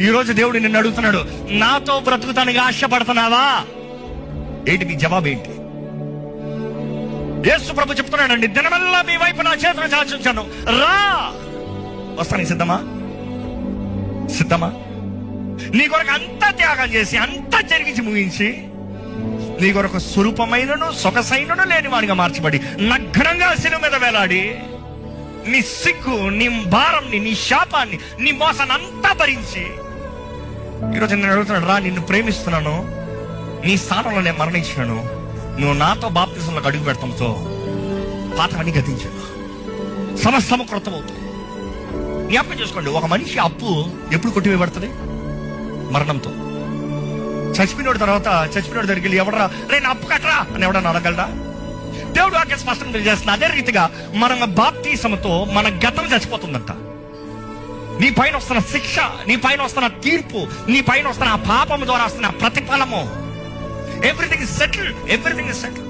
ఈ రోజు దేవుడు నిన్ను అడుగుతున్నాడు, నాతో బ్రతుకుతానికి ఆశపడుతున్నావా? ఏంటి నీ జవాబు ఏంటి? యేసు ప్రభు చెప్తున్నాడండి, దినమెల్లా మీ వైపు నా చేతులు చాచుంచాను, రా. వస్తానికి సిద్ధమా? సిద్ధమా? నీ కొరకు అంతా త్యాగం చేసి, అంతా జరిగించి ముగించి, నీ కొరకు స్వరూపమైనను సొగసైనను లేని వాడిగా మార్చబడి, నగ్నంగా శిలువ మీద వేలాడి, నీ సిగ్గు, నీ భారంని, నీ శాపాన్ని, నీ మోసాన్ని అంతా భరించి ఈరోజు నేను అడుగుతున్నాడు, రా, నిన్ను ప్రేమిస్తున్నాను, నీ స్థానంలో నేను మరణించాను, నువ్వు నాతో బాప్తిసంలోకి అడుగు పెడతాంతో పాతవన్నీ గతించాను, సమస్తము కృతమవుతుంది. జ్ఞాపకం చేసుకోండి, ఒక మనిషి అప్పు ఎప్పుడు కొట్టివేయబడుతుంది? మరణంతో. చచ్చిపోయినోడి తర్వాత చచ్చిపోయినోడి దగ్గరికి వెళ్ళి, ఎవడరా రే నా అప్పు కట్టరా అని ఎవడన్నా అడగలరా? దేవుడు వాక్యం స్పష్టంగా తెలియజేస్తున్నా. అదే రీతిగా మన బాప్తిసంతో మన గతం చచ్చిపోతుందంట. నీ పైన వస్తున్న శిక్ష, నీ పైన వస్తున్న తీర్పు, నీ పైన వస్తున్న ఆ పాపం ద్వారా వస్తున్న ప్రతిఫలము, ఎవ్రీథింగ్ ఇస్ సెటిల్డ్.